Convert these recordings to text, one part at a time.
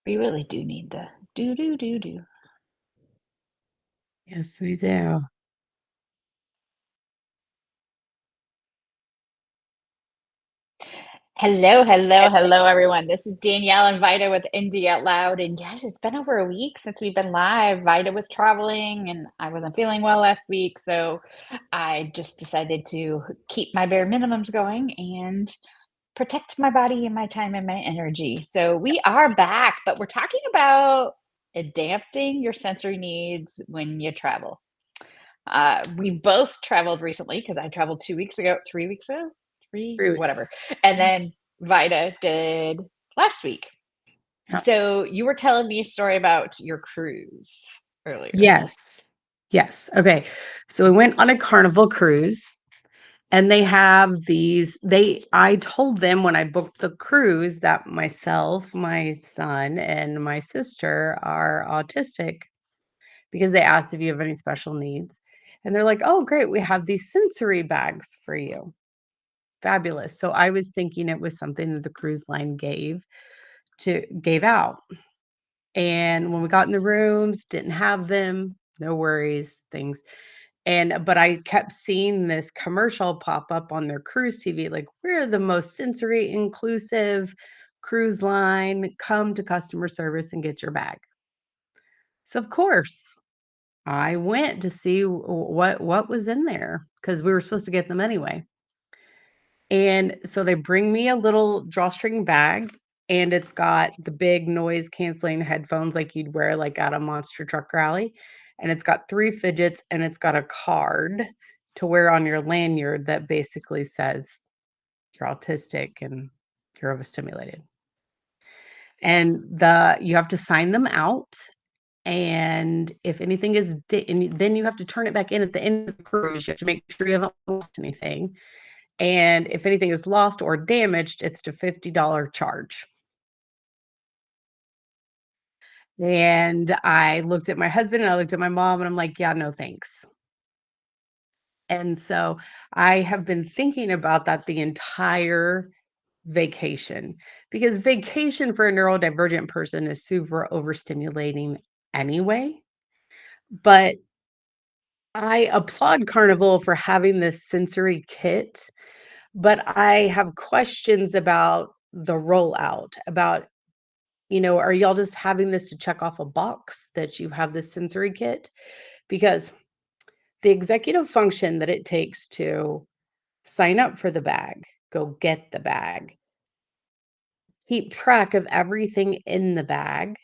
We really do need the do do do do. Yes, we do. Hello, hello, hello, everyone. This is Danielle and Vida with Indie Out Loud. And yes, it's been over a week since we've been live. Vida was traveling and I wasn't feeling well last week. So I just decided to keep my bare minimums going and protect my body and my time and my energy. So we are back, but we're talking about adapting your sensory needs when you travel. We both traveled recently because I traveled 2 weeks ago, 3 weeks ago, whatever. Bruce. And then Vida did last week. Yeah. So you were telling me a story about your cruise earlier. Yes. Yes. Okay. So we went on a Carnival cruise and they have I told them when I booked the cruise that myself, my son, and my sister are autistic because they asked if you have any special needs. And they're like, "Oh, great. We have these sensory bags for you." Fabulous. So I was thinking it was something that the cruise line gave out. And when we got in the rooms, didn't have them, no worries, things. But I kept seeing this commercial pop up on their cruise TV, like, we're the most sensory inclusive cruise line. Come to customer service and get your bag. So of course, I went to see what was in there because we were supposed to get them anyway. And so they bring me a little drawstring bag, and it's got the big noise canceling headphones like you'd wear like at a monster truck rally. And it's got 3 fidgets, and it's got a card to wear on your lanyard that basically says you're autistic and you're overstimulated. And you have to sign them out. And if anything and then you have to turn it back in at the end of the cruise. You have to make sure you haven't lost anything. And if anything is lost or damaged, it's a $50 charge. And I looked at my husband and I looked at my mom and I'm like, yeah, no, thanks. And so I have been thinking about that the entire vacation because vacation for a neurodivergent person is super overstimulating anyway. But I applaud Carnival for having this sensory kit, but I have questions about the rollout, about are y'all just having this to check off a box that you have this sensory kit? Because the executive function that it takes to sign up for the bag, go get the bag, keep track of everything in the bag,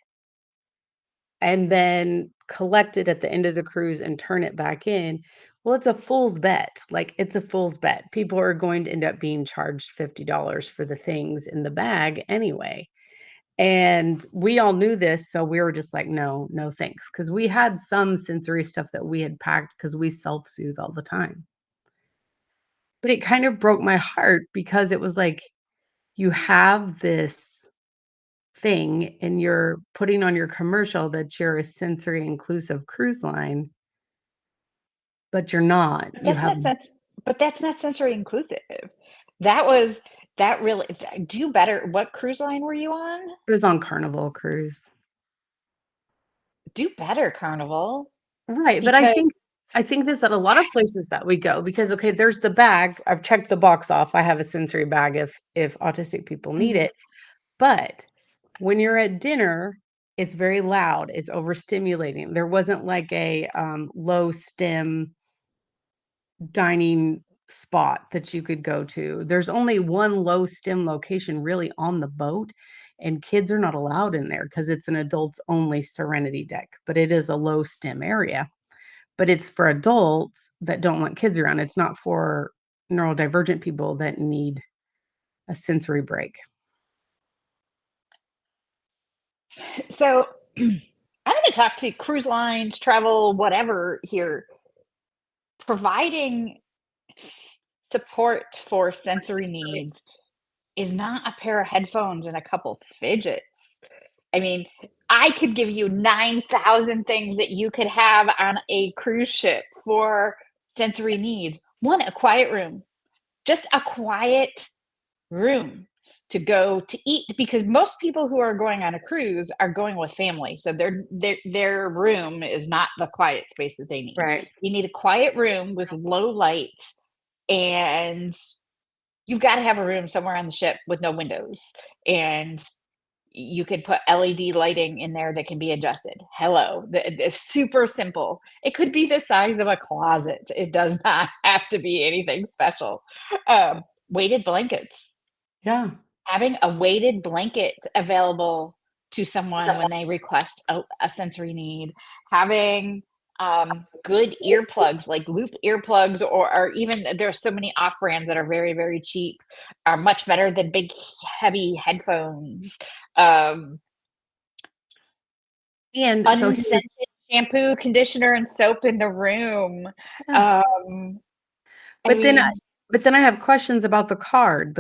and then collect it at the end of the cruise and turn it back in. Well, it's a fool's bet. Like, it's a fool's bet. People are going to end up being charged $50 for the things in the bag anyway. And we all knew this, so we were just like, "No, no, thanks," because we had some sensory stuff that we had packed because we self-soothe all the time. But it kind of broke my heart because it was like, you have this thing and you're putting on your commercial that you're a sensory inclusive cruise line, but you're not. But You that's have not sense but that's not sensory inclusive. That was that really do better. What cruise line were you on? It was on Carnival Cruise. Do better, Carnival, Right, but because I think this at a lot of places that we go because, okay, there's the bag. I've checked the box off. I have a sensory bag if autistic people need Mhm. it. But when you're at dinner, it's very loud, it's overstimulating. There wasn't like a, low stem dining spot that you could go to. There's only one low stem location really on the boat, and kids are not allowed in there because it's an adults only serenity deck, but it is a low stem area. But it's for adults that don't want kids around. It's not for neurodivergent people that need a sensory break. So I'm going to talk to cruise lines, travel, whatever here. Providing support for sensory needs is not a pair of headphones and a couple fidgets. I mean, I could give you 9,000 things that you could have on a cruise ship for sensory needs. One, a quiet room, just a quiet room. to go to eat, because most people who are going on a cruise are going with family. So their room is not the quiet space that they need. Right. You need a quiet room with low lights, and you've got to have a room somewhere on the ship with no windows. And you could put LED lighting in there that can be adjusted. Hello, it's super simple. It could be the size of a closet. It does not have to be anything special. Weighted blankets. Yeah. Having a weighted blanket available to someone when they request a sensory need. Having good earplugs, like loop earplugs, or even there's so many off brands that are very, very cheap, are much better than big, heavy headphones. Um, And so here's Unscented shampoo, conditioner, and soap in the room. yeah. Um, I But then mean, I have questions about the card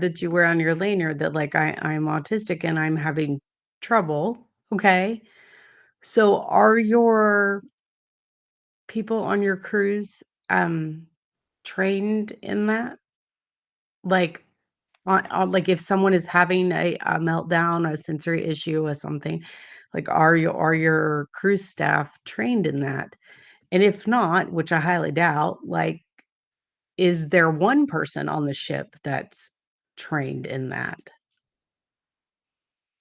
that you wear on your lanyard that, like, I'm autistic and I'm having trouble, okay? So are your people on your cruise, trained in that? Like, like, if someone is having a meltdown, a sensory issue, or something, like, are your cruise staff trained in that? And if not, which I highly doubt, like, is there one person on the ship that's trained in that?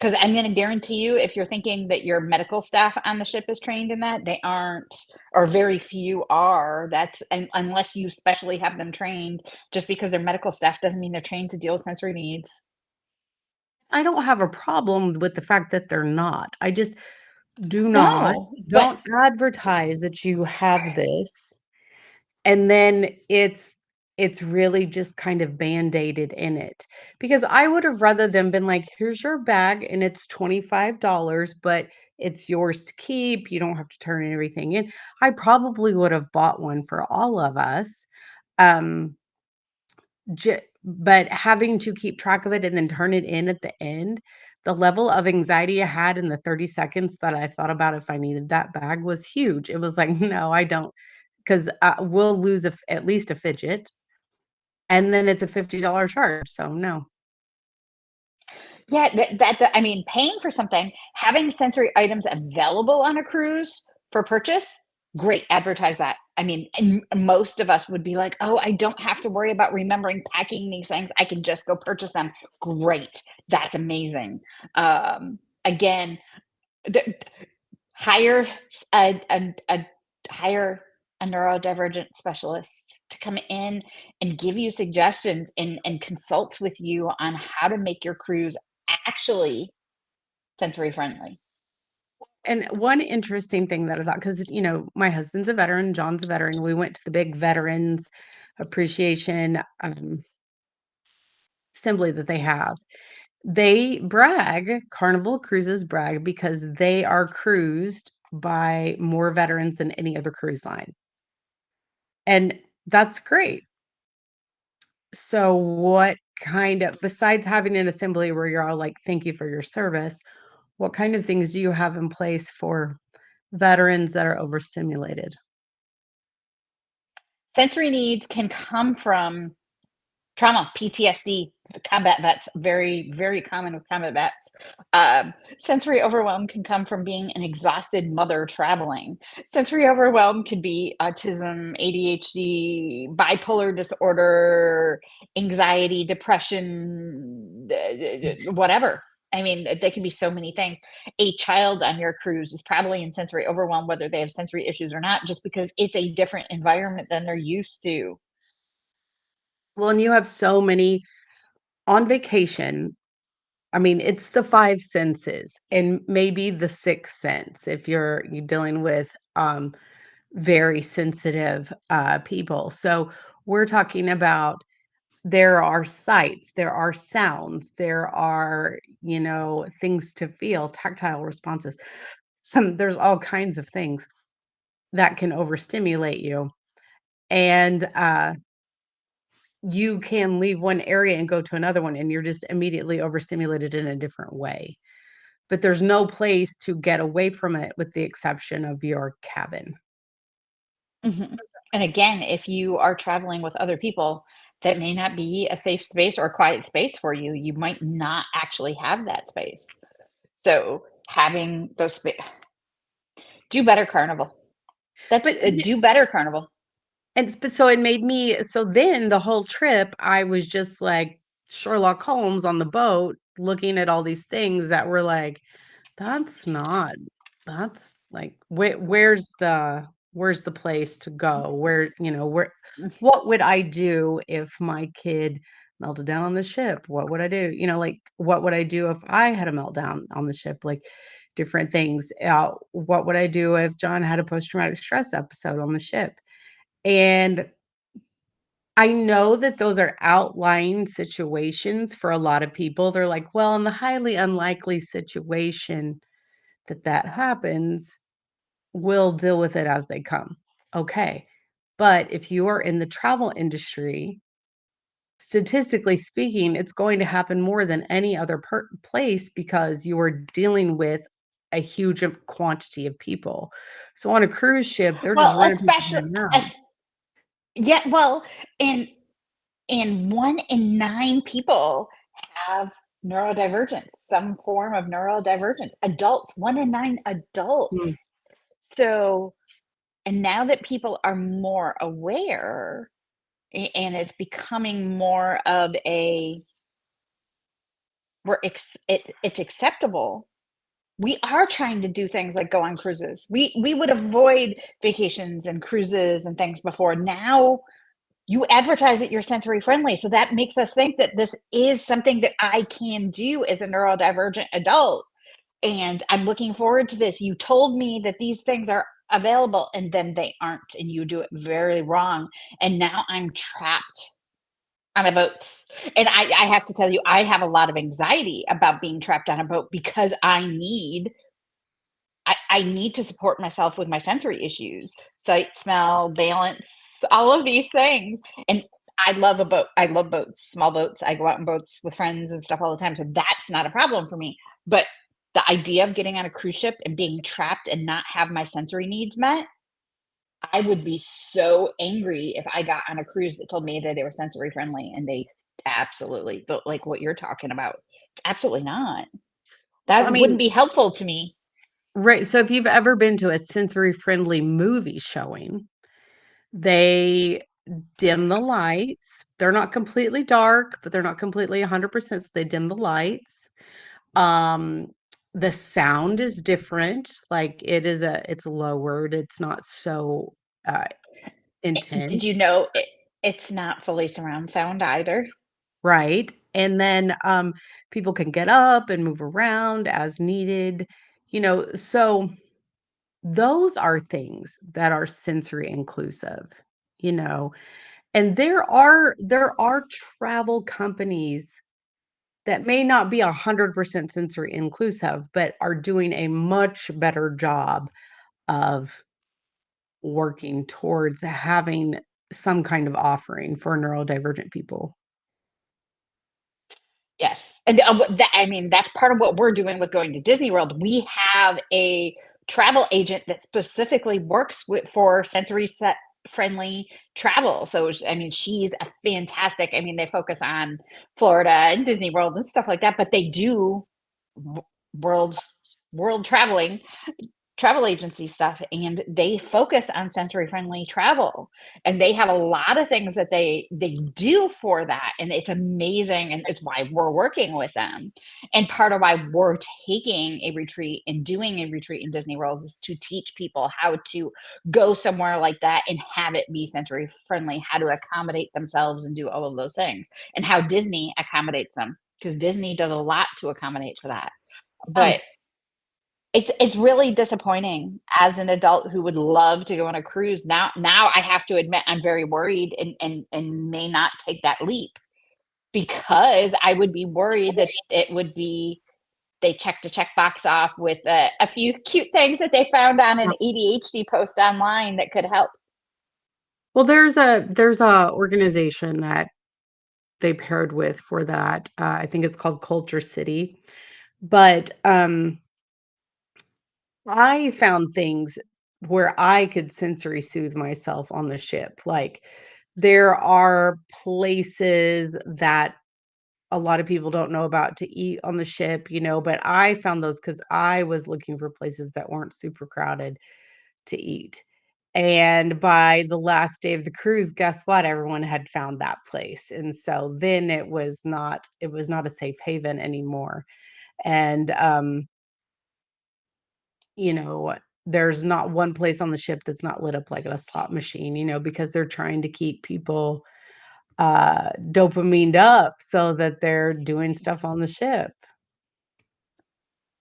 because I'm going to guarantee you, if you're thinking that your medical staff on the ship is trained in that, they aren't, or very few are. That's unless you specially have them trained. Just because they're medical staff doesn't mean they're trained to deal with sensory needs. I don't have a problem with the fact that they're not. I just do not No, but don't advertise that you have this, and then it's really just kind of band-aided in it. Because I would have rather them been like, "Here's your bag, and it's $25, but it's yours to keep. You don't have to turn everything in." I probably would have bought one for all of us. Um but having to keep track of it and then turn it in at the end, the level of anxiety I had in the 30 seconds that I thought about if I needed that bag was huge. It was like, "No, I don't, 'cause, we'll lose at least a fidget, and then it's a $50 charge, so no." yeah, I mean, paying for something, having sensory items available on a cruise for purchase, great, advertise that. I mean, and most of us would be like, "Oh, I don't have to worry about remembering packing these things. I can just go purchase them." Great. That's amazing. Again, the hire a hire a neurodivergent specialist to come in and give you suggestions and consult with you on how to make your cruise actually sensory friendly. And one interesting thing that I thought, because my husband's a veteran, John's a veteran, we went to the big veterans appreciation, assembly that they have. Carnival Cruises brag because they are cruised by more veterans than any other cruise line, and that's great. So what kind of besides having an assembly where you're all like, "Thank you for your service," what kind of things do you have in place for veterans that are overstimulated? Sensory needs can come from trauma, PTSD, combat vets, very, very common with combat vets. Sensory overwhelm can come from being an exhausted mother traveling. Sensory overwhelm could be autism, ADHD, bipolar disorder, anxiety, depression, whatever. I mean, there can be so many things. A child on your cruise is probably in sensory overwhelm, whether they have sensory issues or not, just because it's a different environment than they're used to. Well, and you have so many on vacation. I mean, it's the 5 senses and maybe the 6th sense if you're dealing with, very sensitive, people. So, we're talking about there are sights, there are sounds, there are, things to feel, tactile responses. There's all kinds of things that can overstimulate you, and, you can leave one area and go to another one, and you're just immediately overstimulated in a different way. But there's no place to get away from it with the exception of your cabin. Mhm. And again, if you are traveling with other people, that may not be a safe space or a quiet space for you. You might not actually have that space. So having those do better, Carnival. That's But do better, Carnival. but so it made me so then the whole trip, I was just like Sherlock Holmes on the boat looking at all these things that were like, that's not that's like where's the place to go? Where what would I do if my kid melted down on the ship? What would I do? Like what would I do if I had a meltdown on the ship? Like different things. What would I do if John had a post-traumatic stress episode on the ship? And I know that those are outlying situations for a lot of people. They're like, well, in the highly unlikely situation that happens, we'll deal with it as they come. Okay. But if you are in the travel industry, statistically speaking, it's going to happen more than any other place because you are dealing with a huge quantity of people. So on a cruise ship, they're just Well, running people especially, in and out. as yeah, well, and 1 in 9 people have neurodivergence, some form of neurodivergence. Adults, 1 in 9 Mm. adults. So, and now that people are more aware, and it's becoming more of a it's acceptable. We are trying to do things like go on cruises. We would avoid vacations and cruises and things before. Now you advertise that you're sensory friendly. So that makes us think that this is something that I can do as a neurodivergent adult. And I'm looking forward to this. You told me that these things are available and then they aren't, and you do it very wrong. And now I'm trapped on a boat. And I have to tell you, I have a lot of anxiety about being trapped on a boat because I need to support myself with my sensory issues, sight, smell, balance, all of these things. And I love a boat. I love boats, small boats. I go out in boats with friends and stuff all the time. So that's not a problem for me. But the idea of getting on a cruise ship and being trapped and not have my sensory needs met, I would be so angry if I got on a cruise that told me that they were sensory friendly and they absolutely, but like what you're talking about, it's absolutely not. Well, I That wouldn't mean, be helpful to me. right. So if you've ever been to a sensory friendly movie showing, they dim the lights. They're not completely dark, but they're not completely 100%. So they dim the lights. Um, the sound is different. Like it's lowered. It's not so uh, Did intense, you know it's not fully surround sound either? right? And then people can get up and move around as needed. So those are things that are sensory inclusive, you know. And there are travel companies that may not be 100% sensory inclusive, but are doing a much better job of working towards having some kind of offering for neurodivergent people. Yes, and, I mean, that's part of what we're doing with going to Disney World. We have a travel agent that specifically works with for sensory set friendly travel. So, I mean, she's a fantastic I mean, they focus on Florida and Disney World and stuff like that, but they do w world's world travel agency stuff, and they focus on sensory friendly travel, and they have a lot of things that they do for that, and it's amazing, and it's why we're working with them. And part of why we're taking a retreat and doing a retreat in Disney World is to teach people how to go somewhere like that and have it be sensory friendly, how to accommodate themselves and do all of those things, and how Disney accommodates them, because Disney does a lot to accommodate for that. Oh, But it's really disappointing as an adult who would love to go on a cruise. Now I have to admit I'm very worried and may not take that leap because I would be worried that it would be they checked a checkbox off with a few cute things that they found on an ADHD post online that could help. well, there's a organization that they paired with for that. I think it's called Culture City. But I found things where I could sensory soothe myself on the ship. Like there are places that a lot of people don't know about to eat on the ship, but I found those because I was looking for places that weren't super crowded to eat. And by the last day of the cruise, guess what? Everyone had found that place. And so then it was not a safe haven anymore. And you know, there's not one place on the ship that's not lit up like a slot machine, because they're trying to keep people dopamined up so that they're doing stuff on the ship.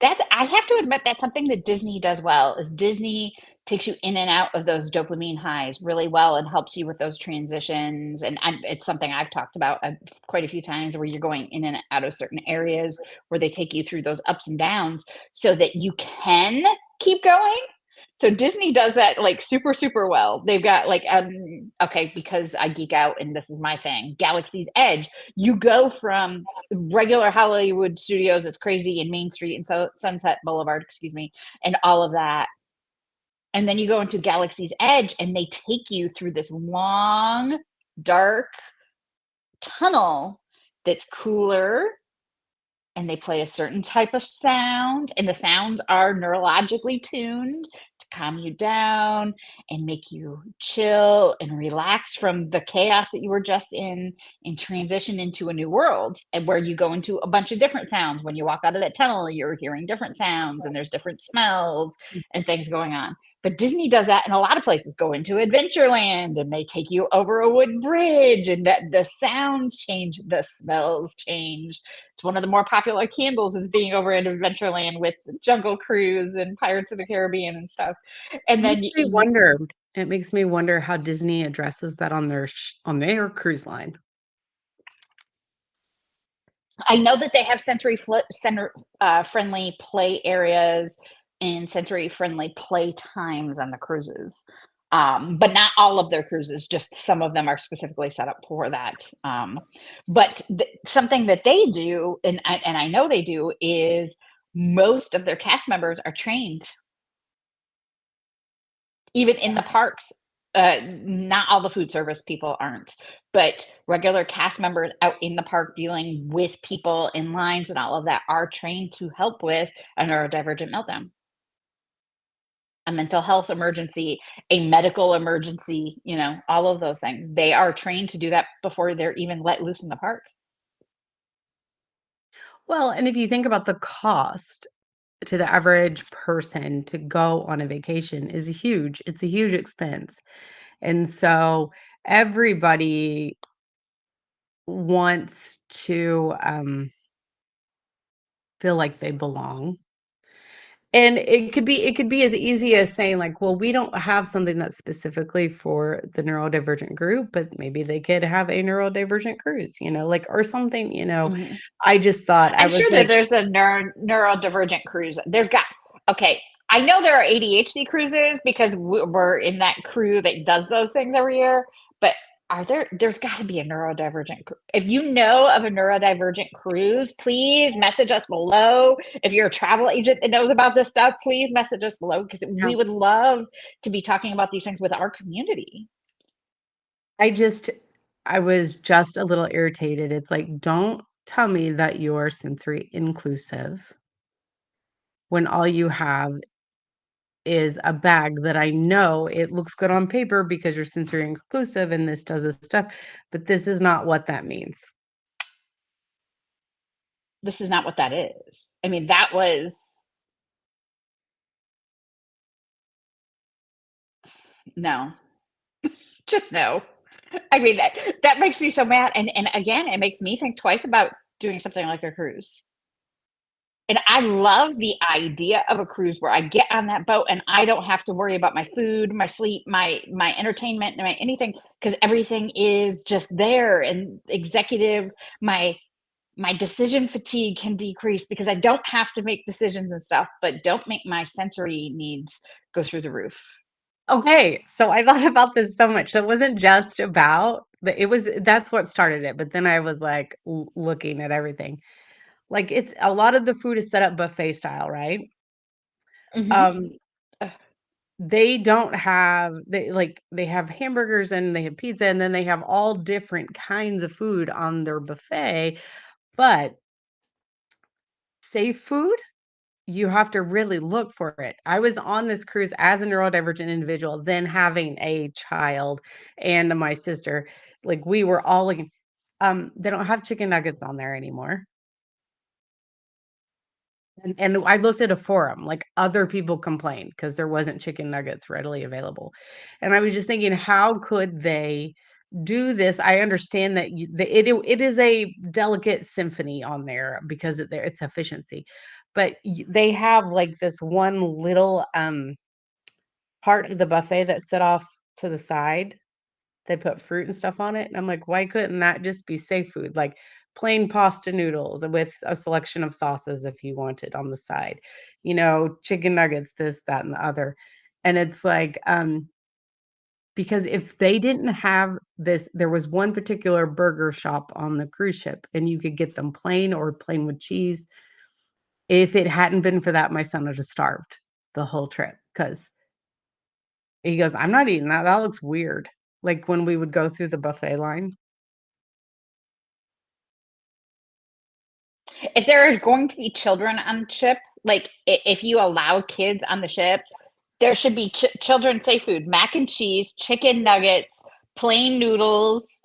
That I have to admit that's something that Disney does well, is Disney takes you in and out of those dopamine highs really well and helps you with those transitions. And it's something I've talked about quite a few times where you're going in and out of certain areas where they take you through those ups and downs so that you can keep going. So Disney does that like super, super well. They've got like okay, because I geek out and this is my thing, Galaxy's Edge. You go from regular Hollywood studios, it's crazy, in Main Street and so Sunset Boulevard, excuse me, and all of that. And then you go into Galaxy's Edge and they take you through this long, dark tunnel that's cooler, and they play a certain type of sound, and the sounds are neurologically tuned to calm you down and make you chill and relax from the chaos that you were just in and transition into a new world, and where you go into a bunch of different sounds. When you walk out of that tunnel, you're hearing different sounds and there's different smells and things going on. But Disney does that in a lot of places. Go into Adventureland and they take you over a wood bridge, and that the sounds change, the smells change. It's one of the more popular candles is being over at Adventureland with Jungle Cruise and Pirates of the Caribbean and stuff. And then It makes me wonder how Disney addresses that on their cruise line. I know that they have friendly play areas and sensory friendly play times on the cruises. But not all of their cruises, just some of them are specifically set up for that. But something that they do, and I know they do, is most of their cast members are trained, even in the parks. Not all the food service people aren't, but regular cast members out in the park dealing with people in lines and all of that are trained to help with a neurodivergent meltdown, a mental health emergency, a medical emergency, all of those things. They are trained to do that before they're even let loose in the park. Well, and if you think about the cost to the average person to go on a vacation is huge. It's a huge expense. And so everybody wants to feel like they belong. And it could be as easy as saying like, well, we don't have something that's specifically for the neurodivergent group, but maybe they could have a neurodivergent cruise, like or something. Mhm. I just thought I I'm was sure that like, there's a neurodivergent cruise. Okay. I know there are ADHD cruises because we're in that crew that does those things every year. But there's got to be a neurodivergent. If you know of a neurodivergent cruise, please message us below. If you're a travel agent that knows about this stuff, please message us below because yeah. we would love to be talking about these things with our community. I just I was just a little irritated. It's like, don't tell me that you're sensory inclusive when all you have is a bag that I know it looks good on paper because you're sensory inclusive and this does this stuff, but this is not what that means. This is not what that is. I mean, that was no, just no. I mean, that makes me so mad. And again, it makes me think twice about doing something like a cruise. And I love the idea of a cruise where I get on that boat and I don't have to worry about my food, my sleep, my entertainment, my anything, because everything is just there. And executive, my decision fatigue can decrease because I don't have to make decisions and stuff, but don't make my sensory needs go through the roof. Okay, so I thought about this so much. So it wasn't just about that's what started it, but then I was like looking at everything. Like it's a lot of the food is set up buffet style, right? Hmm. Um they don't have they have hamburgers and they have pizza and then they have all different kinds of food on their buffet, but safe food, you have to really look for it. I was on this cruise as a neurodivergent individual, then having a child and my sister, like, we were all looking they don't have chicken nuggets on there anymore. And I looked at a forum, like, other people complained because there wasn't chicken nuggets readily available, and I was just thinking, how could they do this? I understand that it is a delicate symphony on there because of their its efficiency, but they have, like, this one little, part of the buffet that's set off to the side. They put fruit and stuff on it, and I'm like, "Why couldn't that just be safe food?" Like, plain pasta noodles with a selection of sauces if you wanted on the side, chicken nuggets, this, that, and the other, and it's like, because if they didn't have this there was one particular burger shop on the cruise ship, and you could get them plain or plain with cheese. If it hadn't been for that, my son would have starved the whole trip because he goes, "I'm not eating that, that looks weird." Like, when we would go through the buffet line. If there are going to be children on the ship, like if you allow kids on the ship, there should be children safe food, mac and cheese, chicken nuggets, plain noodles,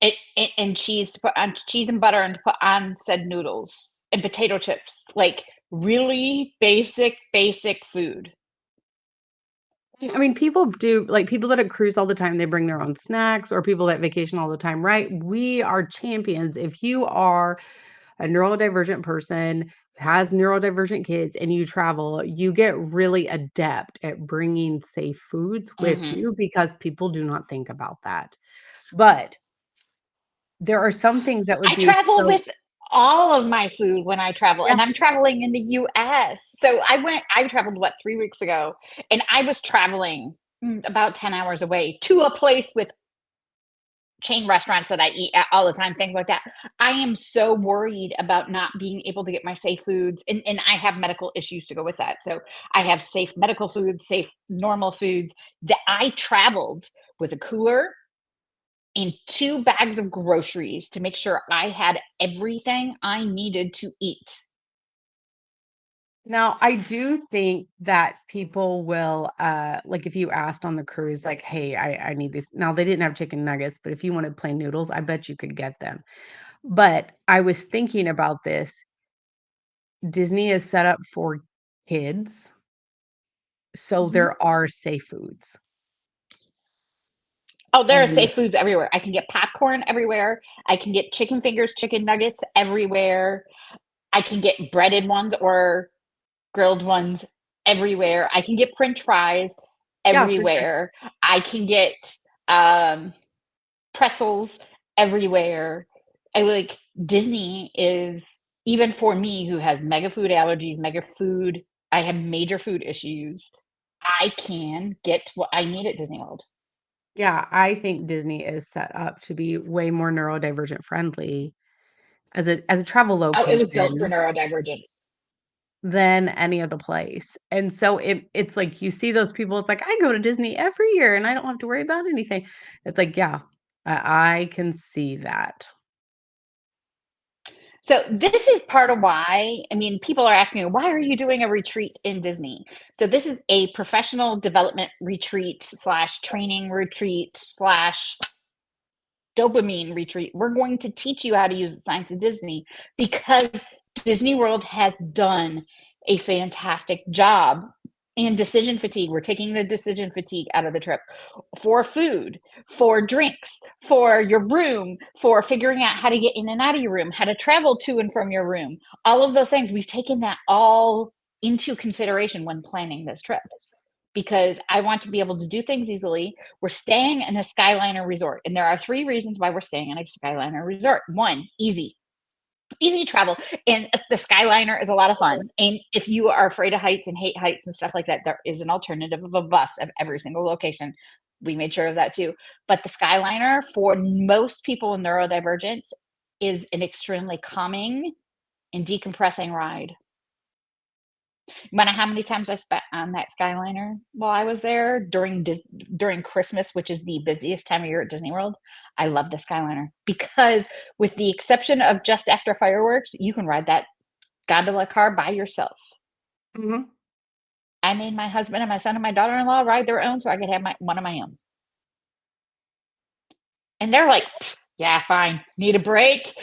and cheese to put on cheese and butter and to put on said noodles and potato chips. Like really basic food. I mean, people do like, people that cruise all the time, they bring their own snacks, or people that vacation all the time, right? We are champions. If you are a neurodivergent person, has neurodivergent kids, and you travel, you get really adept at bringing safe foods with Hmm. you because people do not think about that. But there are some things that would I be travel so. with all of my food when I travel, Yeah, and I'm traveling in the US. So I traveled, what, 3 weeks ago, and I was traveling about 10 hours away to a place with chain restaurants that I eat at all the time, things like that. I am so worried about not being able to get my safe foods, and I have medical issues to go with that. So I have safe medical foods, safe normal foods. That I traveled with a cooler and 2 bags of groceries to make sure I had everything I needed to eat. now I do think that people will, like, if you asked on the cruise, like, "Hey, I need these." Now, they didn't have chicken nuggets, but if you wanted plain noodles, I bet you could get them. But I was thinking about this. Disney is set up for kids, so Mhm. there are safe foods. Oh, there are And safe foods everywhere. I can get popcorn everywhere. I can get chicken fingers, chicken nuggets everywhere. I can get breaded ones or grilled ones everywhere. I can get french fries yeah, french fries. everywhere. I can get um, pretzels everywhere. I like Disney is even for me who has mega food allergies, mega food. I have major food issues. I can get what I need at Disney World. Yeah, I think Disney is set up to be way more neurodivergent friendly as a travel Oh, it was built for location neurodivergence. than any other place. And so it's like you see those people, it's like, "I go to Disney every year and I don't have to worry about anything." It's like, yeah, I can see that. So this is part of why, I mean, people are asking, why are you doing a retreat in Disney? So this is a professional development retreat slash training retreat slash dopamine retreat. We're going to teach you how to use the science of Disney because Disney World has done a fantastic job in decision fatigue. We're taking the decision fatigue out of the trip for food, for drinks, for your room, for figuring out how to get in and out of your room, how to travel to and from your room. All of those things, we've taken that all into consideration when planning this trip because I want to be able to do things easily. We're staying in a Skyliner resort, and there are 3 reasons why we're staying in a Skyliner resort. One, easy travel, and the Skyliner is a lot of fun. And if you are afraid of heights and hate heights and stuff like that, there is an alternative of a bus of every single location. We made sure of that too. But the Skyliner, for most people with neurodivergence, is an extremely calming and decompressing ride. You wanna know how many times I spent on that Skyliner while I was there during Christmas, which is the busiest time of year at Disney World? I love the Skyliner because with the exception of just after fireworks, you can ride that gondola car by yourself. Mhm. I made my husband and my son and my daughter-in-law ride their own so I could have my one of my own. And they're like, "Pfft, yeah, fine. Need a break?"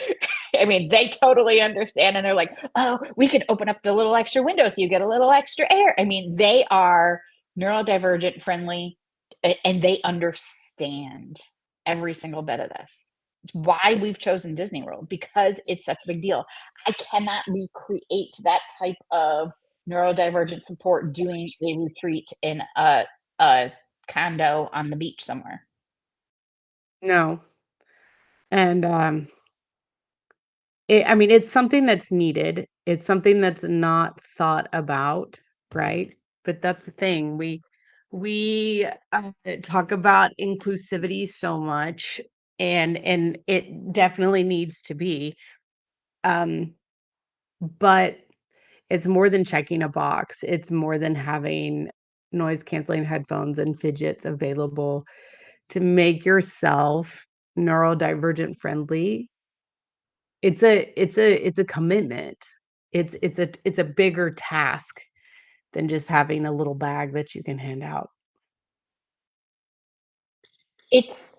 I mean, they totally understand, and they're like, "Oh, we can open up the little extra window so you get a little extra air." I mean, they are neurodivergent friendly, and they understand every single bit of this. It's why we've chosen Disney World because it's such a big deal. I cannot recreate that type of neurodivergent support doing a retreat in a condo on the beach somewhere. No. And, I mean, it's something that's needed. It's something that's not thought about, right? But that's the thing. We talk about inclusivity so much, and it definitely needs to be. Um, but it's more than checking a box. It's more than having noise canceling headphones and fidgets available to make yourself neurodivergent friendly. It's a commitment. It's a bigger task than just having a little bag that you can hand out. It's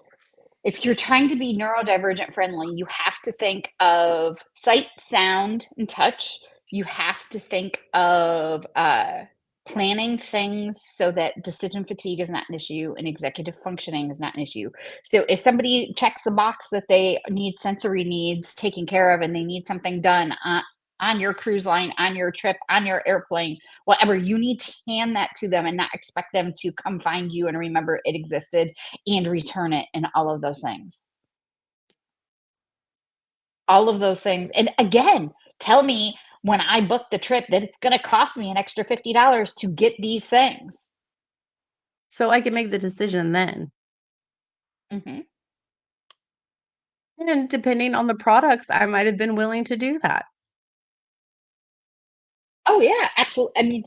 if you're trying to be neurodivergent friendly, you have to think of sight, sound, and touch. You have to think of planning things so that decision fatigue is not an issue and executive functioning is not an issue. So if somebody checks the box that they need sensory needs taken care of and they need something done on your cruise line, on your trip, on your airplane, whatever, you need to hand that to them and not expect them to come find you and remember it existed and return it and all of those things. All of those things. And again, tell me when I book the trip that it's going to cost me an extra $50 to get these things. So I can make the decision then. Mhm. And depending on the products, I might have been willing to do that. Oh yeah, absolutely. I mean,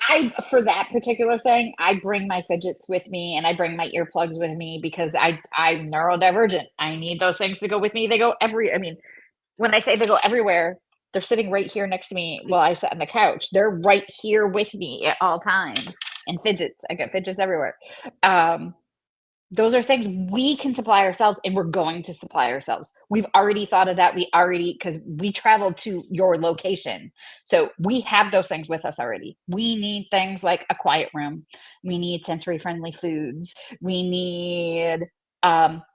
I for that particular thing, I bring my fidgets with me and I bring my earplugs with me because I'm neurodivergent. I need those things to go with me. They go every I mean, when I say they go everywhere, they're sitting right here next to me while I sit on the couch. They're right here with me at all times. And fidgets, I got fidgets everywhere. Um, those are things we can supply ourselves and we're going to supply ourselves. We've already thought of that. We already, because we traveled to your location. So we have those things with us already. We need things like a quiet room. We need sensory friendly foods. We need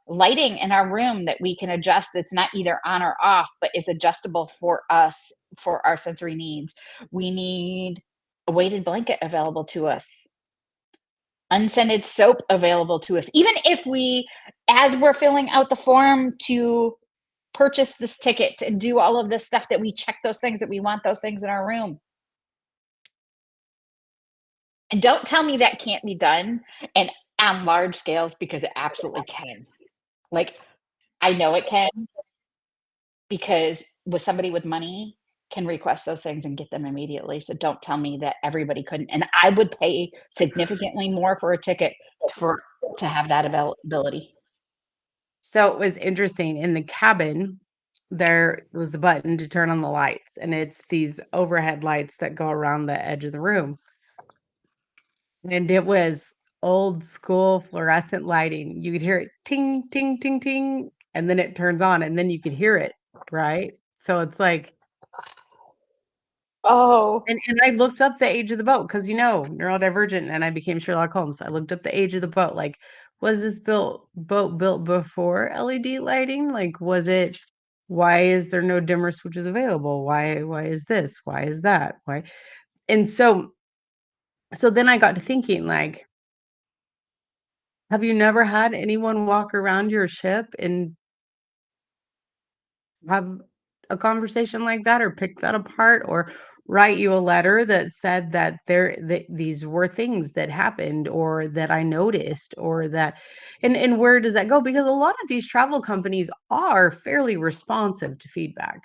lighting in our room that we can adjust that's not either on or off, but is adjustable for us for our sensory needs. We need a weighted blanket available to us, unscented soap available to us. Even if we, as we're filling out the form to purchase this ticket and do all of this stuff, that we check those things, that we want those things in our room. And don't tell me that can't be done and on large scales because it absolutely can. Like, I know it can because with somebody with money can request those things and get them immediately. So don't tell me that everybody couldn't. And I would pay significantly more for a ticket for to have that availability. So it was interesting. In the cabin, there was a button to turn on the lights, and it's these overhead lights that go around the edge of the room. And it was old school fluorescent lighting. You could hear it ting, ting, ting, ting, and then it turns on, and then you could hear it, right? So it's like, Oh, and I looked up the age of the boat because, neurodivergent, and I became Sherlock Holmes. I looked up the age of the boat. Like, was this boat built before LED lighting? Like, why is there no dimmer switches available? Why is this? Why is that? Why? And so then I got to thinking, like, have you never had anyone walk around your ship and have a conversation like that, or pick that apart, or write you a letter that said that these were things that happened or that I noticed, or that, and where does that go? Because a lot of these travel companies are fairly responsive to feedback.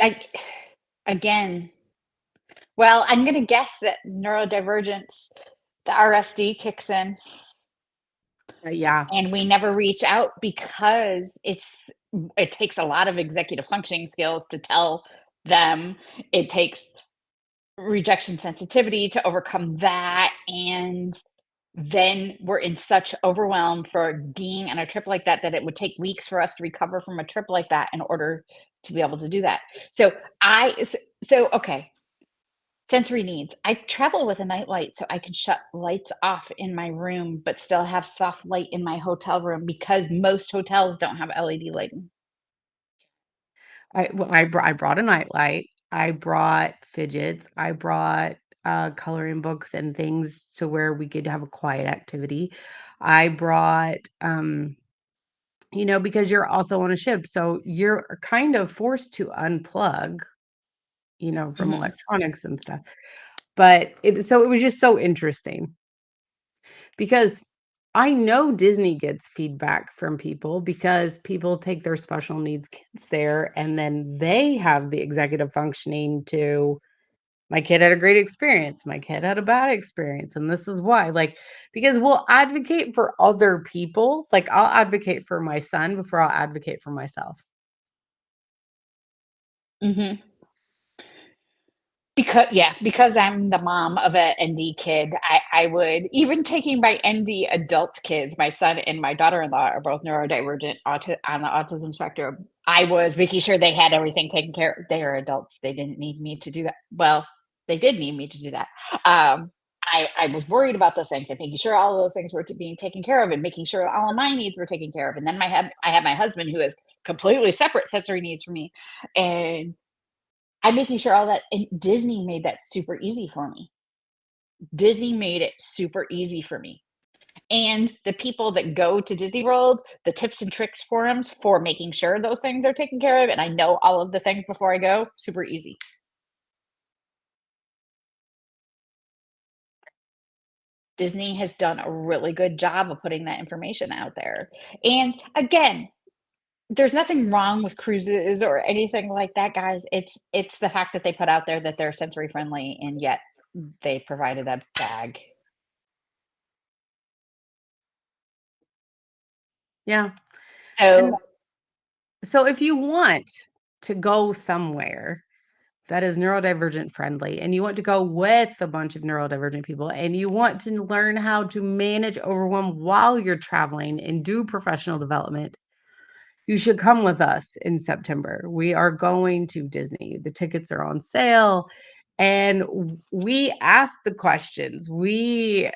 I again, well, I'm gonna guess that neurodivergence, the RSD kicks in, Yeah. and we never reach out because it takes a lot of executive functioning skills to tell them. It takes rejection sensitivity to overcome that, and then we're in such overwhelm for being on a trip like that, that it would take weeks for us to recover from a trip like that in order to be able to do that. So okay, sensory needs. I travel with a night light so I can shut lights off in my room, but still have soft light in my hotel room because most hotels don't have LED lighting. I brought a nightlight, I brought fidgets, I brought, coloring books and things to where we could have a quiet activity. I brought, because you're also on a ship, so you're kind of forced to unplug, from Mhm. electronics and stuff. But it was just so interesting because I know Disney gets feedback from people because people take their special needs kids there and then they have the executive functioning to my kid had a great experience, my kid had a bad experience, and this is why. Like, because we'll advocate for other people. Like, I'll advocate for my son before I'll advocate for myself. Mhm. Because I'm the mom of a ND kid, I would even taking my ND adult kids, my son and my daughter-in-law are both neurodivergent on the autism spectrum. I was making sure they had everything taken care of. They are adults, they didn't need me to do that. Well, they did need me to do that. Um, I was worried about those things and making sure all of those things were being taken care of and making sure all of my needs were taken care of. And then I have my husband who has completely separate sensory needs from me, and I'm making sure all that, and Disney made that super easy for me. Disney made it super easy for me. And the people that go to Disney World, the tips and tricks forums for making sure those things are taken care of, and I know all of the things before I go, super easy. Disney has done a really good job of putting that information out there. And again, there's nothing wrong with cruises or anything like that, guys. It's the fact that they put out there that they're sensory friendly and yet they provided a bag. Yeah. And So so if you want to go somewhere that is neurodivergent friendly and you want to go with a bunch of neurodivergent people and you want to learn how to manage overwhelm while you're traveling and do professional development, you should come with us in September. We are going to Disney. The tickets are on sale and we ask the questions. We're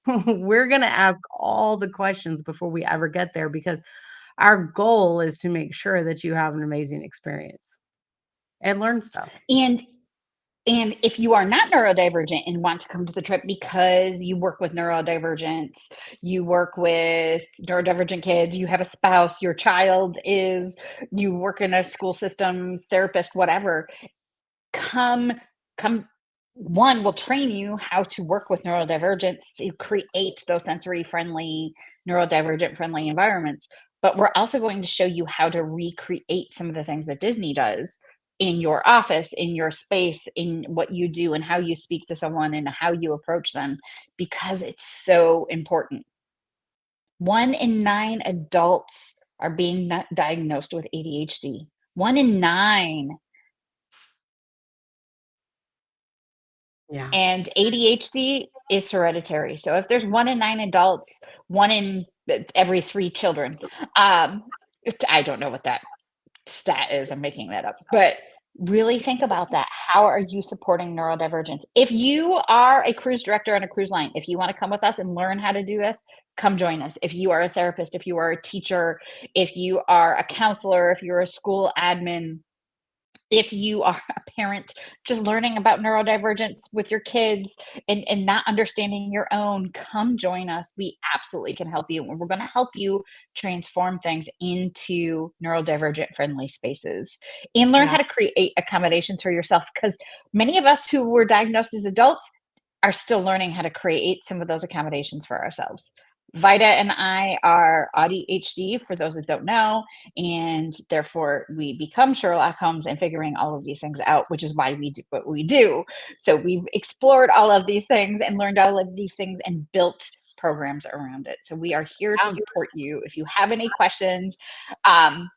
going to ask all the questions before we ever get there because our goal is to make sure that you have an amazing experience and learn stuff. and And if you are not neurodivergent and want to come to the trip because you work with neurodivergence, you work with neurodivergent kids, you have a spouse, your child is, you work in a school system, therapist, whatever, come, come. One will train you how to work with neurodivergence to create those sensory friendly, neurodivergent friendly environments. But we're also going to show you how to recreate some of the things that Disney does in your office, in your space, in what you do, and how you speak to someone and how you approach them, because it's so important. 1 in 9 adults are being diagnosed with ADHD. 1 in 9. Yeah. And ADHD is hereditary. So if there's 1 in 9 adults, one in every 3 children. I don't know what that stat is. I'm making that up. But really think about that. How are you supporting neurodivergence? If you are a cruise director on a cruise line, if you want to come with us and learn how to do this, come join us. If you are a therapist, if you are a teacher, if you are a counselor, if you're a school admin, if you are a parent just learning about neurodivergence with your kids and not understanding your own, come join us. We absolutely can help you. And we're going to help you transform things into neurodivergent friendly spaces and learn Yeah. how to create accommodations for yourself. Because many of us who were diagnosed as adults are still learning how to create some of those accommodations for ourselves. Vida and I are ADHD, for those that don't know, and therefore we become Sherlock Holmes in figuring all of these things out, which is why we do what we do. So we've explored all of these things and learned all of these things and built programs around it. So we are here to Fabulous. support you. If you have any questions, um,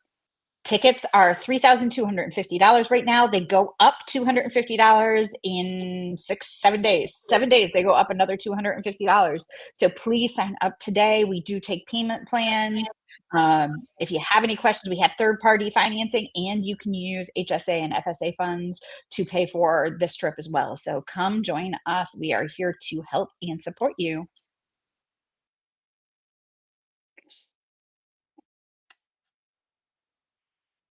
tickets are $3,250 right now. They go up $250 in 6, 7 days. 7 days, they go up another $250. So please sign up today. We do take payment plans. If you have any questions, we have third-party financing, and you can use HSA and FSA funds to pay for this trip as well. So come join us. We are here to help and support you.